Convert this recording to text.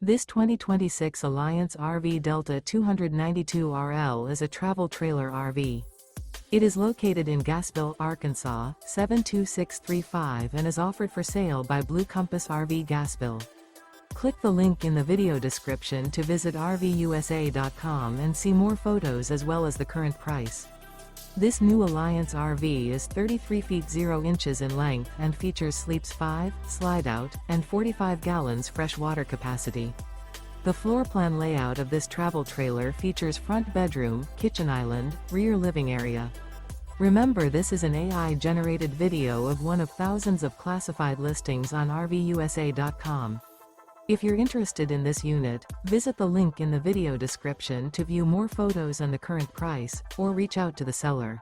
This 2026 Alliance RV Delta 292RL is a travel trailer RV. It is located in Gassville, Arkansas, 72635 and is offered for sale by Blue Compass RV Gassville. Click the link in the video description to visit RVUSA.com and see more photos as well as the current price. This new Alliance RV is 33 feet 0 inches in length and features sleeps 5, slide-out, and 45 gallons fresh water capacity. The floor plan layout of this travel trailer features front bedroom, kitchen island, rear living area. Remember, this is an AI-generated video of one of thousands of classified listings on RVUSA.com. If you're interested in this unit, visit the link in the video description to view more photos and the current price, or reach out to the seller.